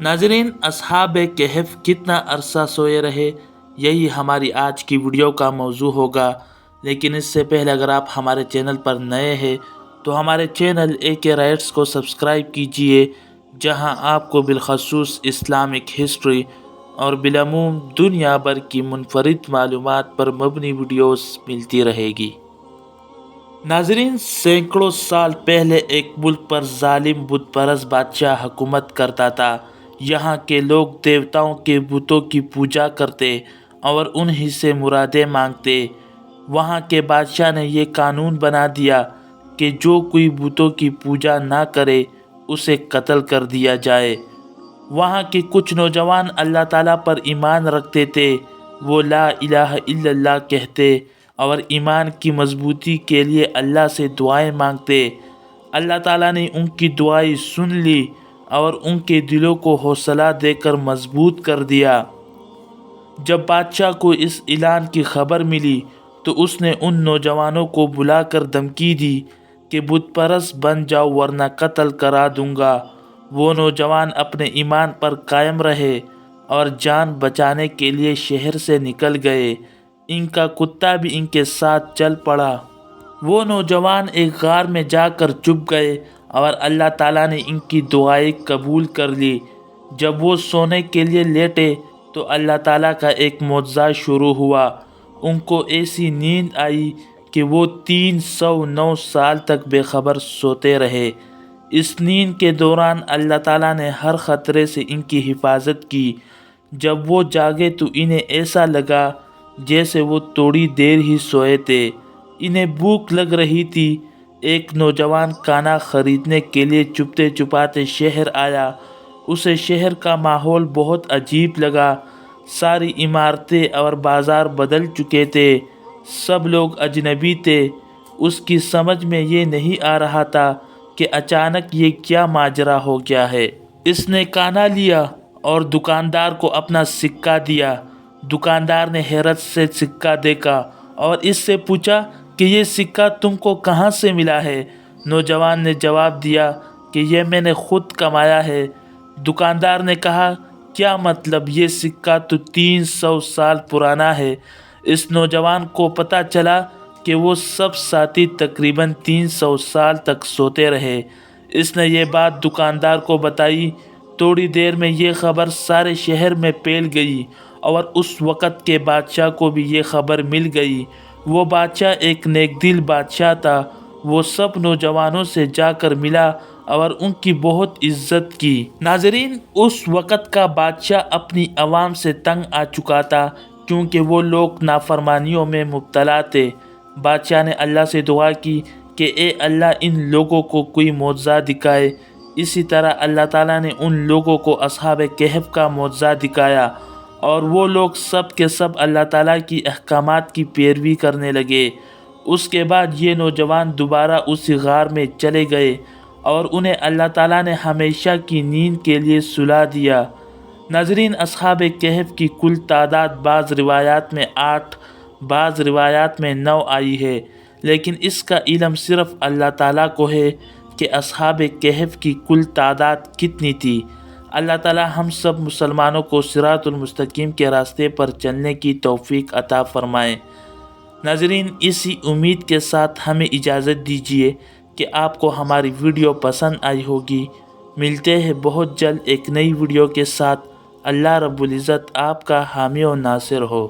नाज़रीन, असहाब कहफ कितना अरसा सोए रहे, यही हमारी आज की वीडियो का मौजू होगा। लेकिन इससे पहले अगर आप हमारे चैनल पर नए हैं तो हमारे चैनल AK राइट्स को सब्सक्राइब कीजिए, जहां आपको बिलखसूस इस्लामिक हिस्ट्री और बिलमूम दुनिया भर की मुनफरिद मालूमात पर मबनी वीडियोस मिलती रहेगी। नाज़रीन, सैकड़ों साल पहले एक मुल्क पर जालिम बुत परस्त बादशाह हुकूमत करता था। यहाँ के लोग देवताओं के बुतों की पूजा करते और उन्हीं से मुरादें मांगते। वहाँ के बादशाह ने ये कानून बना दिया कि जो कोई बुतों की पूजा ना करे उसे कत्ल कर दिया जाए। वहाँ के कुछ नौजवान अल्लाह ताला पर ईमान रखते थे। वो ला इलाहा इल्लल्लाह कहते और ईमान की मजबूती के लिए अल्लाह से दुआएं मांगते। अल्लाह ताला ने उनकी दुआएं सुन ली और उनके दिलों को हौसला देकर मजबूत कर दिया। जब बादशाह को इस ऐलान की खबर मिली तो उसने उन नौजवानों को बुलाकर धमकी दी कि बुत परस्त बन जाओ वरना कत्ल करा दूंगा। वो नौजवान अपने ईमान पर कायम रहे और जान बचाने के लिए शहर से निकल गए। इनका कुत्ता भी इनके साथ चल पड़ा। वो नौजवान एक गार में जाकर छुप गए और अल्लाह ताला ने इनकी दुआएं कबूल कर ली। जब वो सोने के लिए लेटे तो अल्लाह ताला का एक मौजज़ा शुरू हुआ। उनको ऐसी नींद आई कि वो 309 साल तक बेखबर सोते रहे। इस नींद के दौरान अल्लाह ताला ने हर ख़तरे से इनकी हिफाजत की। जब वो जागे तो इन्हें ऐसा लगा जैसे वो थोड़ी देर ही सोए थे। इन्हें भूख लग रही थी। एक नौजवान खाना ख़रीदने के लिए चुपते चुपाते शहर आया। उसे शहर का माहौल बहुत अजीब लगा। सारी इमारतें और बाज़ार बदल चुके थे। सब लोग अजनबी थे। उसकी समझ में ये नहीं आ रहा था कि अचानक ये क्या माजरा हो गया है। इसने खाना लिया और दुकानदार को अपना सिक्का दिया। दुकानदार ने हैरत से सिक्का देखा और इससे पूछा कि ये सिक्का तुमको कहाँ से मिला है। नौजवान ने जवाब दिया कि ये मैंने खुद कमाया है। दुकानदार ने कहा, क्या मतलब? ये सिक्का तो 300 साल पुराना है। इस नौजवान को पता चला कि वो सब साथी तकरीबन 300 साल तक सोते रहे। इसने ये बात दुकानदार को बताई। थोड़ी देर में ये खबर सारे शहर में फैल गई और उस वक़्त के बादशाह को भी ये खबर मिल गई। वो बादशाह एक नेकदिल बादशाह था। वो सब नौजवानों से जाकर मिला और उनकी बहुत इज्जत की। नाजरीन, उस वक़्त का बादशाह अपनी आवाम से तंग आ चुका था क्योंकि वो लोग नाफरमानियों में मुब्तला थे। बादशाह ने अल्लाह से दुआ की कि ए अल्लाह, इन लोगों को कोई मौजज़ा दिखाए। इसी तरह अल्लाह ताला ने उन लोगों को असहाब कहफ का मौजज़ा दिखाया और वो लोग सब के सब अल्लाह ताला की अहकामात की पैरवी करने लगे। उसके बाद ये नौजवान दोबारा उसी गार में चले गए और उन्हें अल्लाह ताला ने हमेशा की नींद के लिए सुला दिया। नाज़रीन, असहाब कहफ की कुल तादाद बाज़ रिवायात में 8, बाज़ रिवायात में 9 आई है, लेकिन इसका इल्म सिर्फ़ अल्लाह ताला को है कि असहाब कहफ की कुल तादाद कितनी थी। अल्लाह ताला हम सब मुसलमानों को सिरातुल मुस्तकीम के रास्ते पर चलने की तौफीक अता फ़रमाए। नाज़रीन, इसी उम्मीद के साथ हमें इजाज़त दीजिए कि आपको हमारी वीडियो पसंद आई होगी। मिलते हैं बहुत जल्द एक नई वीडियो के साथ। अल्लाह रब्बुल इज़्ज़त आपका हामी और नासिर हो।